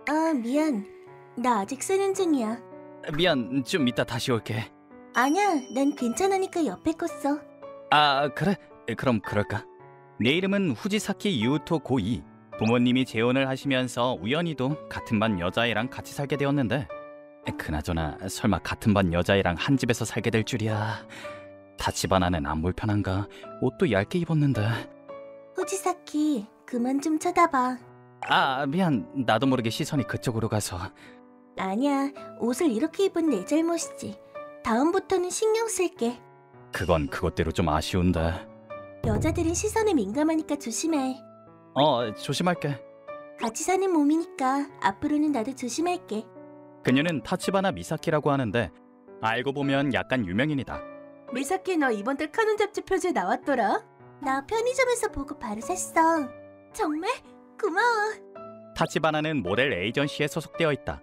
아, 미안. 나 아직 쓰는 중이야. 미안, 좀 이따 다시 올게. 아니야, 난 괜찮으니까 옆에 거 써. 아, 그래? 그럼 그럴까? 내 이름은 후지사키 유우토 고2. 부모님이 재혼을 하시면서 우연히도 같은 반 여자애랑 같이 살게 되었는데, 그나저나 설마 같은 반 여자애랑 한 집에서 살게 될 줄이야. 타치바나는 안 불편한가? 옷도 얇게 입었는데. 후지사키, 그만 좀 쳐다봐. 아, 미안. 나도 모르게 시선이 그쪽으로 가서. 아니야, 옷을 이렇게 입은 내 잘못이지. 다음부터는 신경 쓸게. 그건 그것대로 좀 아쉬운데. 여자들은 시선에 민감하니까 조심해. 조심할게. 같이 사는 몸이니까 앞으로는 나도 조심할게. 그녀는 타치바나 미사키라고 하는데 알고 보면 약간 유명인이다. 미사키, 너 이번 달 카논 잡지 표지에 나왔더라. 나 편의점에서 보고 바로 샀어. 정말? 고마워. 타치바나는 모델 에이전시에 소속되어 있다.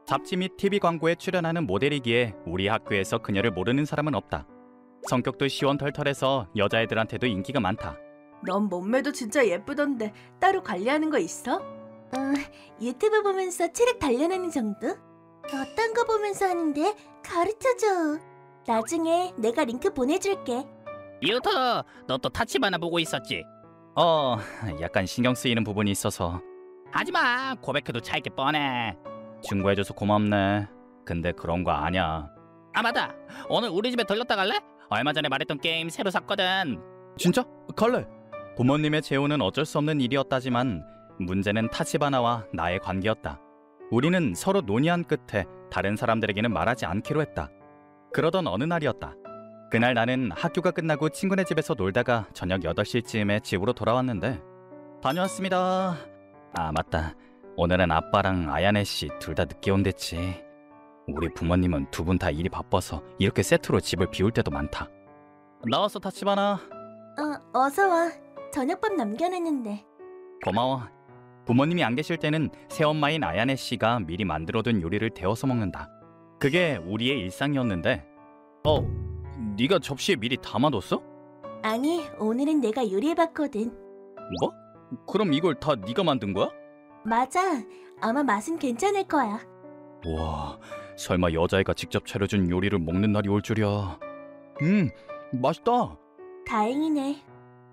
잡지 및 TV 광고에 출연하는 모델이기에 우리 학교에서 그녀를 모르는 사람은 없다. 성격도 시원털털해서 여자애들한테도 인기가 많다. 넌 몸매도 진짜 예쁘던데 따로 관리하는 거 있어? 유튜브 보면서 체력 단련하는 정도? 어떤 거 보면서 하는데 가르쳐줘. 나중에 내가 링크 보내줄게. 유토, 너 또 타치바나 보고 있었지? 약간 신경 쓰이는 부분이 있어서. 하지마, 고백해도 차이게 뻔해. 중고해줘서 고맙네. 근데 그런 거 아냐. 아 맞다, 오늘 우리 집에 들렀다 갈래? 얼마 전에 말했던 게임 새로 샀거든. 진짜? 갈래. 부모님의 재혼은 어쩔 수 없는 일이었다지만 문제는 타치바나와 나의 관계였다. 우리는 서로 논의한 끝에 다른 사람들에게는 말하지 않기로 했다. 그러던 어느 날이었다. 그날 나는 학교가 끝나고 친구네 집에서 놀다가 저녁 8시쯤에 집으로 돌아왔는데, 다녀왔습니다. 아 맞다, 오늘은 아빠랑 아야네 씨 둘 다 늦게 온댔지. 우리 부모님은 두 분 다 일이 바빠서 이렇게 세트로 집을 비울 때도 많다. 나왔어 타치바나. 어서 와. 저녁밥 남겨놨는데. 고마워. 부모님이 안 계실 때는 새엄마인 아야네 씨가 미리 만들어둔 요리를 데워서 먹는다. 그게 우리의 일상이었는데. 네가 접시에 미리 담아뒀어? 아니, 오늘은 내가 요리해봤거든. 뭐? 그럼 이걸 다 네가 만든 거야? 맞아. 아마 맛은 괜찮을 거야. 와, 설마 여자애가 직접 차려준 요리를 먹는 날이 올 줄이야. 맛있다. 다행이네.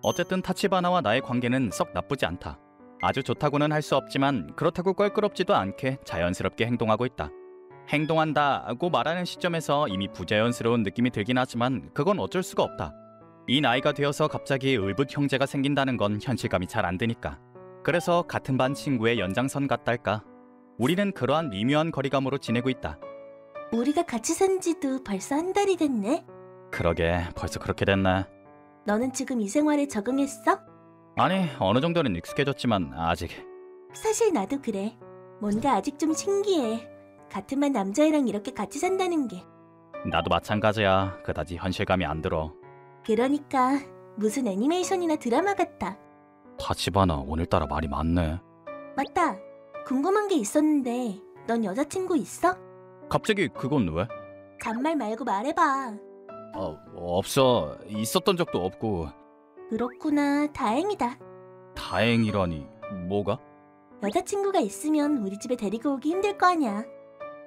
어쨌든 타치바나와 나의 관계는 썩 나쁘지 않다. 아주 좋다고는 할 수 없지만 그렇다고 껄끄럽지도 않게 자연스럽게 행동하고 있다. 행동한다고 말하는 시점에서 이미 부자연스러운 느낌이 들긴 하지만 그건 어쩔 수가 없다. 이 나이가 되어서 갑자기 을붓 형제가 생긴다는 건 현실감이 잘 안 드니까. 그래서 같은 반 친구의 연장선 같달까. 우리는 그러한 미묘한 거리감으로 지내고 있다. 우리가 같이 산 지도 벌써 한 달이 됐네. 그러게, 벌써 그렇게 됐네. 너는 지금 이 생활에 적응했어? 아니, 어느 정도는 익숙해졌지만 아직. 사실 나도 그래. 뭔가 아직 좀 신기해. 같은 반 남자애랑 이렇게 같이 산다는 게. 나도 마찬가지야. 그다지 현실감이 안 들어. 그러니까 무슨 애니메이션이나 드라마 같아. 타치바나 오늘따라 말이 많네. 맞다. 궁금한 게 있었는데 넌 여자친구 있어? 갑자기 그건 왜? 잔말 말고 말해봐. 없어. 있었던 적도 없고. 그렇구나. 다행이다. 다행이라니, 뭐가? 여자친구가 있으면 우리 집에 데리고 오기 힘들 거 아냐.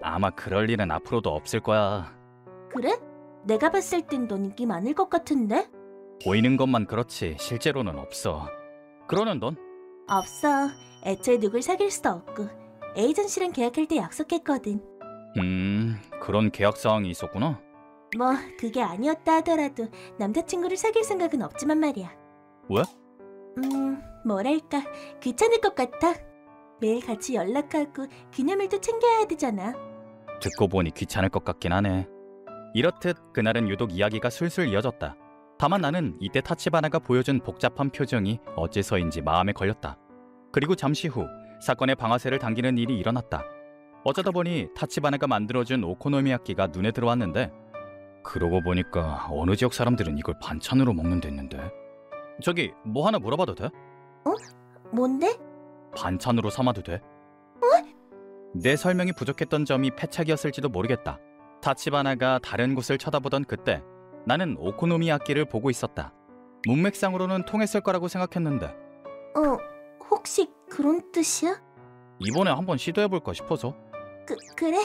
아마 그럴 일은 앞으로도 없을 거야. 그래? 내가 봤을 땐 넌 인기 많을 것 같은데? 보이는 것만 그렇지 실제로는 없어. 그러는 넌? 없어. 애초에 누굴 사귈 수도 없고 에이전시랑 계약할 때 약속했거든. 그런 계약 사항이 있었구나. 뭐 그게 아니었다 하더라도 남자친구를 사귈 생각은 없지만 말이야. 왜? 뭐랄까 귀찮을 것 같아. 매일 같이 연락하고 기념일도 챙겨야 되잖아. 듣고 보니 귀찮을 것 같긴 하네. 이렇듯 그날은 유독 이야기가 술술 이어졌다. 다만 나는 이때 타치바나가 보여준 복잡한 표정이 어째서인지 마음에 걸렸다. 그리고 잠시 후 사건의 방아쇠를 당기는 일이 일어났다. 어쩌다 보니 타치바나가 만들어준 오코노미야끼가 눈에 들어왔는데, 그러고 보니까 어느 지역 사람들은 이걸 반찬으로 먹는댔는데. 저기 뭐 하나 물어봐도 돼? 뭔데? 반찬으로 삼아도 돼? 내 설명이 부족했던 점이 패착이었을지도 모르겠다. 타치바나가 다른 곳을 쳐다보던 그때 나는 오코노미야끼를 보고 있었다. 문맥상으로는 통했을 거라고 생각했는데. 혹시 그런 뜻이야? 이번에 한번 시도해볼까 싶어서. 그래?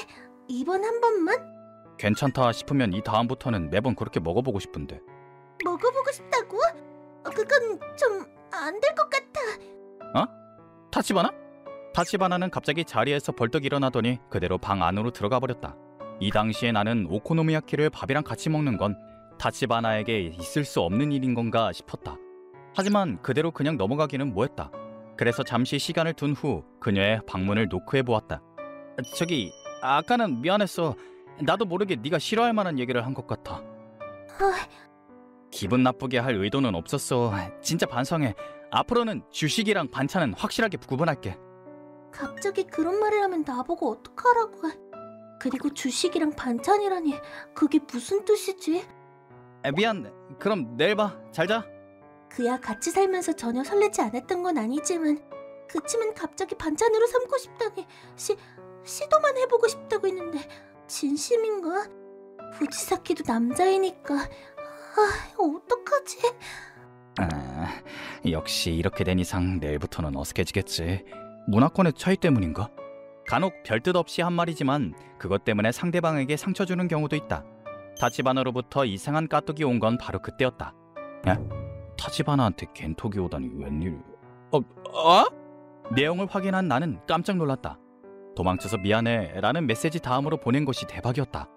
이번 한 번만? 괜찮다 싶으면 이 다음부터는 매번 그렇게 먹어보고 싶은데. 먹어보고 싶다고? 그건 좀 안 될 것 같아. 타치바나? 타치바나는 갑자기 자리에서 벌떡 일어나더니 그대로 방 안으로 들어가 버렸다. 이 당시에 나는 오코노미야키를 밥이랑 같이 먹는 건 타치바나에게 있을 수 없는 일인 건가 싶었다. 하지만 그대로 그냥 넘어가기는 뭐했다. 그래서 잠시 시간을 둔 후 그녀의 방문을 노크해 보았다. 저기, 아까는 미안했어. 나도 모르게 네가 싫어할 만한 얘기를 한 것 같아. 기분 나쁘게 할 의도는 없었어. 진짜 반성해. 앞으로는 주식이랑 반찬은 확실하게 구분할게. 갑자기 그런 말을 하면 나보고 어떡하라고. 그리고 주식이랑 반찬이라니 그게 무슨 뜻이지? 미안. 그럼 내일 봐. 잘 자. 그야 같이 살면서 전혀 설레지 않았던 건 아니지만 그치만 갑자기 반찬으로 삼고 싶다니 시도만 해보고 싶다고 했는데 진심인가? 부지사키도 남자이니까 어떡하지? 역시 이렇게 된 이상 내일부터는 어색해지겠지. 문화권의 차이 때문인가? 간혹 별뜻 없이 한 말이지만 그것 때문에 상대방에게 상처 주는 경우도 있다. 타치바나로부터 이상한 까뚝이 온 건 바로 그때였다. 야? 타치바나한테 겐톡이 오다니 웬일? 내용을 확인한 나는 깜짝 놀랐다. 도망쳐서 미안해 라는 메시지 다음으로 보낸 것이 대박이었다.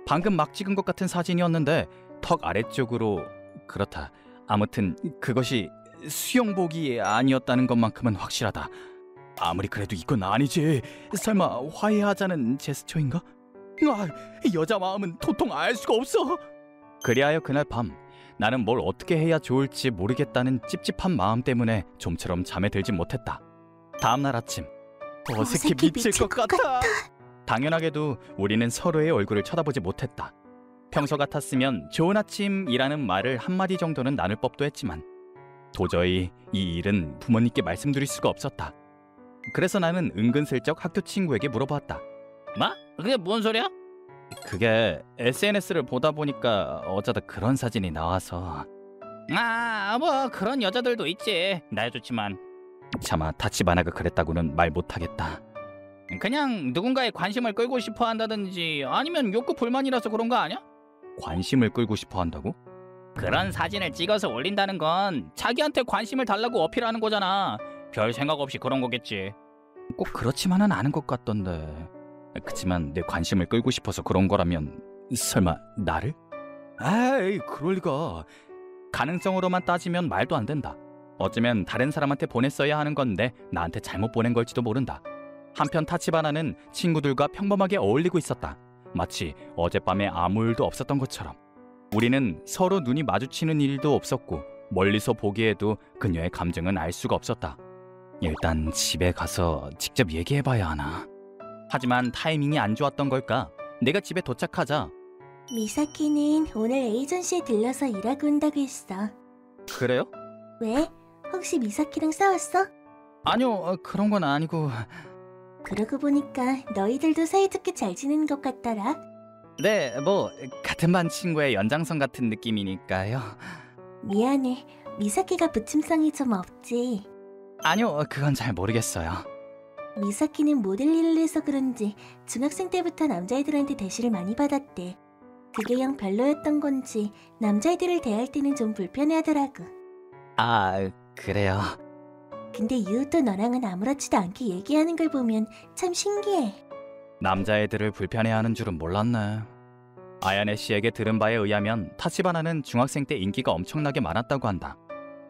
방금 막 찍은 것 같은 사진이었는데 턱 아래쪽으로 그렇다. 아무튼 그것이 수영복이 아니었다는 것만큼은 확실하다. 아무리 그래도 이건 아니지. 설마 화해하자는 제스처인가? 여자 마음은 도통 알 수가 없어. 그리하여 그날 밤 나는 뭘 어떻게 해야 좋을지 모르겠다는 찝찝한 마음 때문에 좀처럼 잠에 들지 못했다. 다음날 아침 어색해 미칠 것 같아. 당연하게도 우리는 서로의 얼굴을 쳐다보지 못했다. 평소 같았으면 좋은 아침이라는 말을 한마디 정도는 나눌 법도 했지만 도저히 이 일은 부모님께 말씀드릴 수가 없었다. 그래서 나는 은근슬쩍 학교 친구에게 물어봤다. 뭐? 그게 뭔 소리야? 그게 SNS를 보다 보니까 어쩌다 그런 사진이 나와서. 뭐 그런 여자들도 있지. 나야 좋지만. 차마 타치바나가 그랬다고는 말 못하겠다. 그냥 누군가의 관심을 끌고 싶어 한다든지 아니면 욕구 불만이라서 그런 거 아니야? 관심을 끌고 싶어 한다고? 그런 사진을 찍어서 올린다는 건 자기한테 관심을 달라고 어필하는 거잖아. 별 생각 없이 그런 거겠지. 꼭 그렇지만은 않은 것 같던데. 그치만 내 관심을 끌고 싶어서 그런 거라면 설마 나를? 에이, 그럴 리가. 가능성으로만 따지면 말도 안 된다. 어쩌면 다른 사람한테 보냈어야 하는 건데 나한테 잘못 보낸 걸지도 모른다. 한편 타치바나는 친구들과 평범하게 어울리고 있었다. 마치 어젯밤에 아무 일도 없었던 것처럼. 우리는 서로 눈이 마주치는 일도 없었고 멀리서 보기에도 그녀의 감정은 알 수가 없었다. 일단 집에 가서 직접 얘기해봐야 하나. 하지만 타이밍이 안 좋았던 걸까? 내가 집에 도착하자 미사키는 오늘 에이전시에 들러서 일하고 온다고 했어. 그래요? 왜? 혹시 미사키랑 싸웠어? 아니요, 그런 건 아니고. 그러고 보니까 너희들도 사이좋게 잘 지내는 것 같더라. 네, 뭐 같은 반 친구의 연장선 같은 느낌이니까요. 미안해. 미사키가 부침성이 좀 없지. 아니요, 그건 잘 모르겠어요. 미사키는 모델 일을 해서 그런지 중학생 때부터 남자애들한테 대시를 많이 받았대. 그게 영 별로였던 건지 남자애들을 대할 때는 좀 불편해하더라고. 그래요. 근데 유우도 너랑은 아무렇지도 않게 얘기하는 걸 보면 참 신기해. 남자애들을 불편해하는 줄은 몰랐네. 아야네 씨에게 들은 바에 의하면 타치바나는 중학생 때 인기가 엄청나게 많았다고 한다.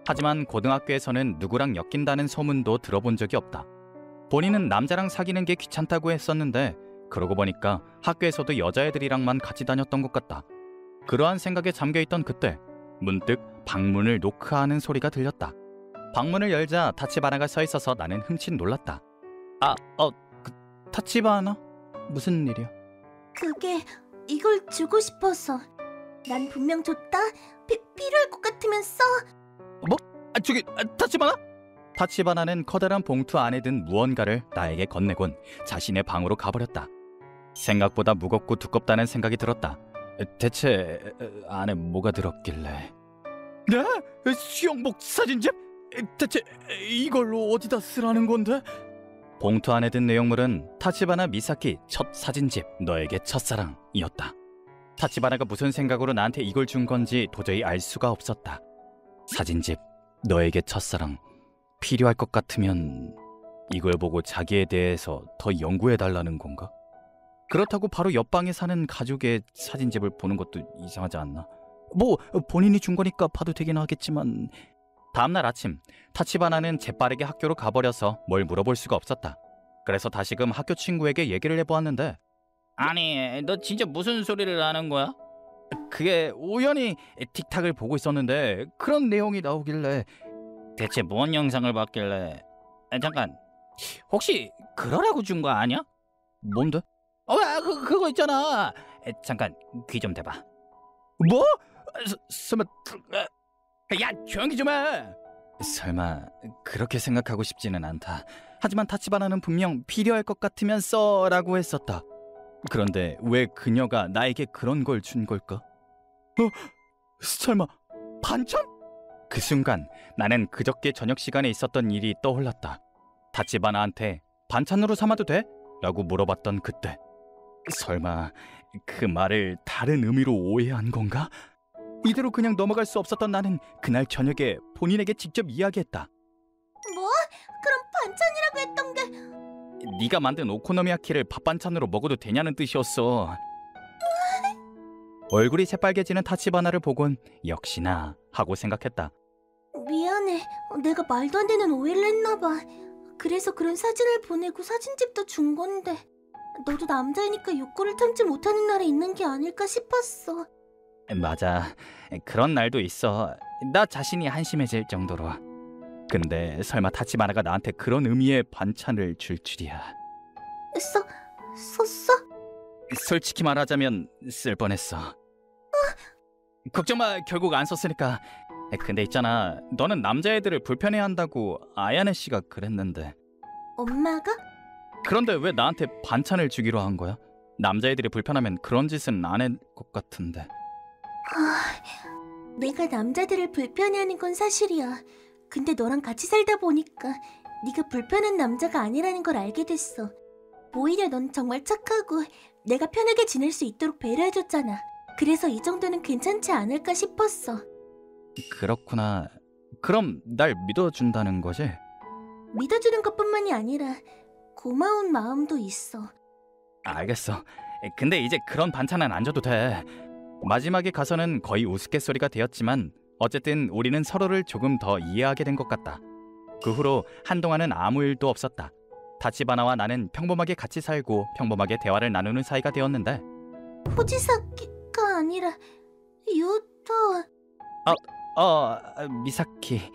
하지만 고등학교에서는 누구랑 엮인다는 소문도 들어본 적이 없다. 본인은 남자랑 사귀는 게 귀찮다고 했었는데 그러고 보니까 학교에서도 여자애들이랑만 같이 다녔던 것 같다. 그러한 생각에 잠겨있던 그때 문득 방문을 노크하는 소리가 들렸다. 방문을 열자 타치바나가 서 있어서 나는 흠칫 놀랐다. 타치바나? 무슨 일이야? 그게 이걸 주고 싶어서. 난 분명 줬다? 필요할 것 같으면서. 타치바나? 타치바나는 커다란 봉투 안에 든 무언가를 나에게 건네곤 자신의 방으로 가버렸다. 생각보다 무겁고 두껍다는 생각이 들었다. 대체 안에 뭐가 들었길래? 네? 수영복 사진집? 대체 이걸로 어디다 쓰라는 건데? 봉투 안에 든 내용물은 타치바나 미사키 첫 사진집 너에게 첫사랑이었다. 타치바나가 무슨 생각으로 나한테 이걸 준 건지 도저히 알 수가 없었다. 사진집 너에게 첫사랑 필요할 것 같으면 이걸 보고 자기에 대해서 더 연구해달라는 건가? 그렇다고 바로 옆방에 사는 가족의 사진집을 보는 것도 이상하지 않나? 뭐 본인이 준 거니까 봐도 되긴 하겠지만. 다음날 아침 타치바나는 재빠르게 학교로 가버려서 뭘 물어볼 수가 없었다. 그래서 다시금 학교 친구에게 얘기를 해보았는데, 아니, 너 진짜 무슨 소리를 하는 거야? 그게 우연히 틱탁을 보고 있었는데 그런 내용이 나오길래. 대체 뭔 영상을 봤길래? 잠깐, 혹시 그러라고 준 거 아니야? 뭔데? 그거 있잖아. 잠깐 귀 좀 대봐. 뭐? 설마 야, 조용히 좀 해. 설마 그렇게 생각하고 싶지는 않다. 하지만 타치바나는 분명 필요할 것 같으면서 라고 했었다. 그런데 왜 그녀가 나에게 그런 걸 준 걸까? 설마 반찬? 그 순간 나는 그저께 저녁 시간에 있었던 일이 떠올랐다. 타치바나한테 반찬으로 삼아도 돼? 라고 물어봤던 그때, 설마 그 말을 다른 의미로 오해한 건가? 이대로 그냥 넘어갈 수 없었던 나는 그날 저녁에 본인에게 직접 이야기했다. 뭐? 그럼 반찬이라고 했던 게... 네가 만든 오코노미야키를 밥 반찬으로 먹어도 되냐는 뜻이었어. 얼굴이 새빨개지는 타치바나를 보곤 역시나 하고 생각했다. 미안해. 내가 말도 안 되는 오해를 했나 봐. 그래서 그런 사진을 보내고 사진집도 준 건데 너도 남자이니까 욕구를 참지 못하는 날이 있는 게 아닐까 싶었어. 맞아, 그런 날도 있어. 나 자신이 한심해질 정도로. 근데 설마 타치바나가 나한테 그런 의미의 반찬을 줄 줄이야. 썼어? 솔직히 말하자면 쓸 뻔했어. 걱정 마, 결국 안 썼으니까. 근데 있잖아, 너는 남자애들을 불편해한다고 아야네 씨가 그랬는데. 엄마가? 그런데 왜 나한테 반찬을 주기로 한 거야? 남자애들이 불편하면 그런 짓은 안 할 것 같은데. 내가 남자들을 불편해하는 건 사실이야. 근데 너랑 같이 살다 보니까 네가 불편한 남자가 아니라는 걸 알게 됐어. 오히려 넌 정말 착하고 내가 편하게 지낼 수 있도록 배려해줬잖아. 그래서 이 정도는 괜찮지 않을까 싶었어. 그렇구나. 그럼 날 믿어준다는 거지? 믿어주는 것뿐만이 아니라 고마운 마음도 있어. 알겠어. 근데 이제 그런 반찬은 안 줘도 돼. 마지막에 가서는 거의 우스갯소리가 되었지만 어쨌든 우리는 서로를 조금 더 이해하게 된 것 같다. 그 후로 한동안은 아무 일도 없었다. 타치바나와 나는 평범하게 같이 살고 평범하게 대화를 나누는 사이가 되었는데, 호지사키가 아니라 유토... 미사키.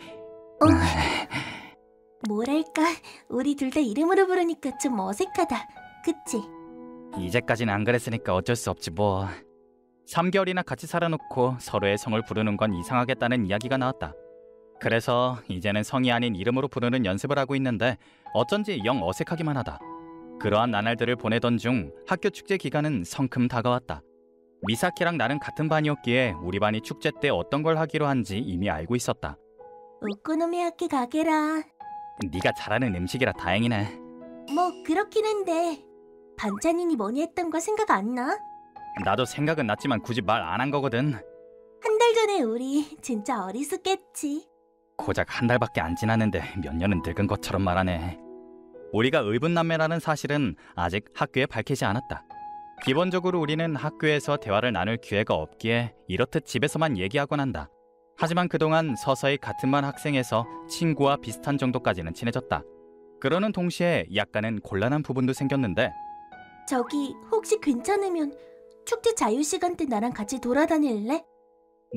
뭐랄까, 우리 둘 다 이름으로 부르니까 좀 어색하다. 그치? 이제까지는 안 그랬으니까 어쩔 수 없지 뭐. 3개월이나 같이 살아놓고 서로의 성을 부르는 건 이상하겠다는 이야기가 나왔다. 그래서 이제는 성이 아닌 이름으로 부르는 연습을 하고 있는데 어쩐지 영 어색하기만 하다. 그러한 나날들을 보내던 중 학교 축제 기간은 성큼 다가왔다. 미사키랑 나는 같은 반이었기에 우리 반이 축제 때 어떤 걸 하기로 한지 이미 알고 있었다. 오코노미야키 가게라. 네가 잘하는 음식이라 다행이네. 뭐 그렇긴 한데 반찬이니 뭐니 했던 거 생각 안 나? 나도 생각은 났지만 굳이 말 안 한 거거든. 한 달 전에 우리 진짜 어리숙했지. 고작 한 달밖에 안 지났는데 몇 년은 늙은 것처럼 말하네. 우리가 의붓남매라는 사실은 아직 학교에 밝히지 않았다. 기본적으로 우리는 학교에서 대화를 나눌 기회가 없기에 이렇듯 집에서만 얘기하곤 한다. 하지만 그동안 서서히 같은 반 학생에서 친구와 비슷한 정도까지는 친해졌다. 그러는 동시에 약간은 곤란한 부분도 생겼는데, 저기 혹시 괜찮으면 축제 자유시간 때 나랑 같이 돌아다닐래?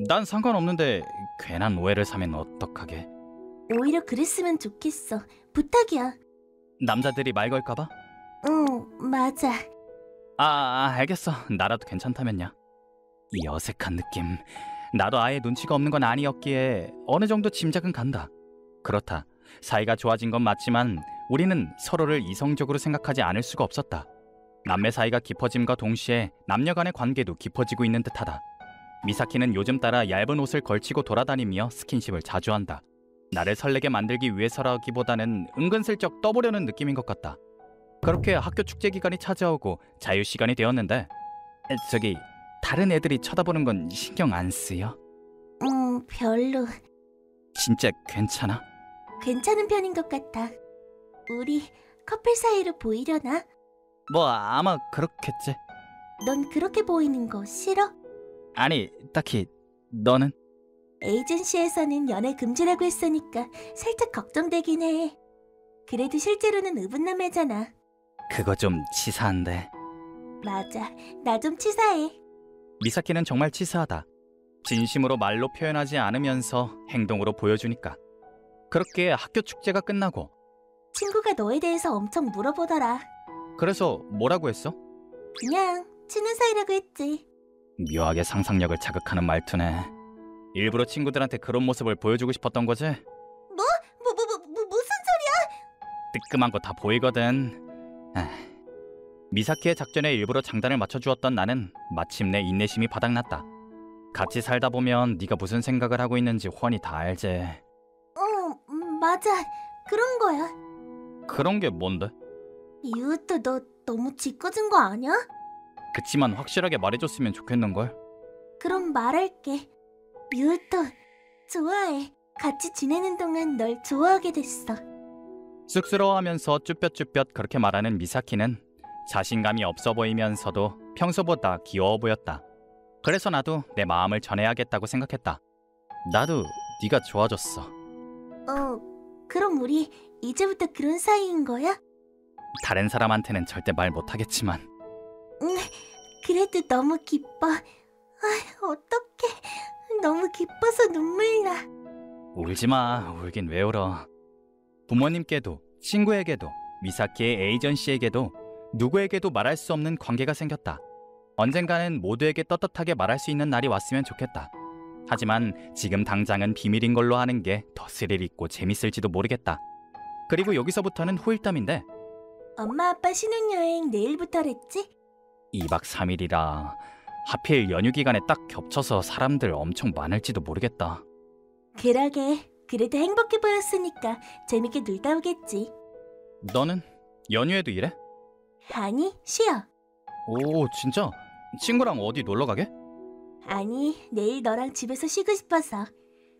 난 상관없는데 괜한 오해를 사면 어떡하게. 오히려 그랬으면 좋겠어. 부탁이야. 남자들이 말 걸까봐? 응, 맞아. 알겠어. 나라도 괜찮다면요. 이 어색한 느낌, 나도 아예 눈치가 없는 건 아니었기에 어느 정도 짐작은 간다. 그렇다. 사이가 좋아진 건 맞지만 우리는 서로를 이성적으로 생각하지 않을 수가 없었다. 남매 사이가 깊어짐과 동시에 남녀 간의 관계도 깊어지고 있는 듯하다. 미사키는 요즘 따라 얇은 옷을 걸치고 돌아다니며 스킨십을 자주 한다. 나를 설레게 만들기 위해서라기보다는 은근슬쩍 떠보려는 느낌인 것 같다. 그렇게 학교 축제 기간이 찾아오고 자유 시간이 되었는데 저기 다른 애들이 쳐다보는 건 신경 안 쓰여? 별로. 진짜 괜찮아? 괜찮은 편인 것 같아. 우리 커플 사이로 보이려나? 뭐 아마 그렇겠지. 넌 그렇게 보이는 거 싫어? 아니 딱히 너는? 에이전시에서는 연애 금지라고 했으니까 살짝 걱정되긴 해. 그래도 실제로는 의붓남매잖아. 그거 좀 치사한데. 맞아, 나 좀 치사해. 미사키는 정말 치사하다. 진심으로 말로 표현하지 않으면서 행동으로 보여주니까. 그렇게 학교 축제가 끝나고 친구가 너에 대해서 엄청 물어보더라. 그래서 뭐라고 했어? 그냥 친한 사이라고 했지. 묘하게 상상력을 자극하는 말투네. 일부러 친구들한테 그런 모습을 보여주고 싶었던 거지? 무슨 뜨끔한 거 다 보이거든. 미사키의 작전에 일부러 장단을 맞춰주었던 나는 마침내 인내심이 바닥났다. 같이 살다 보면 네가 무슨 생각을 하고 있는지 훤히 다 알지. 맞아. 그런 거야. 그런 게 뭔데? 이웃도 너 너무 짓궂은 거 아니야? 그치만 확실하게 말해줬으면 좋겠는걸. 그럼 말할게. 이웃도 좋아해. 같이 지내는 동안 널 좋아하게 됐어. 쑥스러워하면서 쭈뼛쭈뼛 그렇게 말하는 미사키는 자신감이 없어 보이면서도 평소보다 귀여워 보였다. 그래서 나도 내 마음을 전해야겠다고 생각했다. 나도 네가 좋아졌어. 그럼 우리 이제부터 그런 사이인 거야? 다른 사람한테는 절대 말 못하겠지만 그래도 너무 기뻐. 어떡해. 너무 기뻐서 눈물 나. 울지마. 울긴 왜 울어. 부모님께도 친구에게도 미사키의 에이전시에게도 누구에게도 말할 수 없는 관계가 생겼다. 언젠가는 모두에게 떳떳하게 말할 수 있는 날이 왔으면 좋겠다. 하지만 지금 당장은 비밀인 걸로 하는 게 더 스릴 있고 재밌을지도 모르겠다. 그리고 여기서부터는 후일담인데 엄마 아빠 신혼여행 내일부터랬지? 2박 3일이라 하필 연휴 기간에 딱 겹쳐서 사람들 엄청 많을지도 모르겠다. 그러게. 그래도 행복해 보였으니까 재밌게 놀다 오겠지. 너는 연휴에도 일해? 아니, 쉬어. 오 진짜? 친구랑 어디 놀러 가게? 아니, 내일 너랑 집에서 쉬고 싶어서.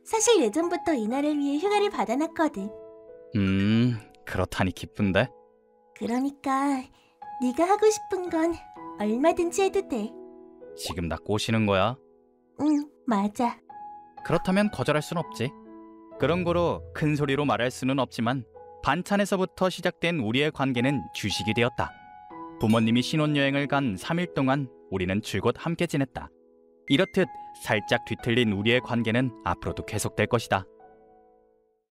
사실 예전부터 이날을 위해 휴가를 받아놨거든. 그렇다니 기쁜데? 그러니까 네가 하고 싶은 건 얼마든지 해도 돼. 지금 나 꼬시는 거야? 응, 맞아. 그렇다면 거절할 순 없지. 그런 거로 큰 소리로 말할 수는 없지만 반찬에서부터 시작된 우리의 관계는 주식이 되었다. 부모님이 신혼여행을 간 3일 동안 우리는 줄곧 함께 지냈다. 이렇듯 살짝 뒤틀린 우리의 관계는 앞으로도 계속될 것이다.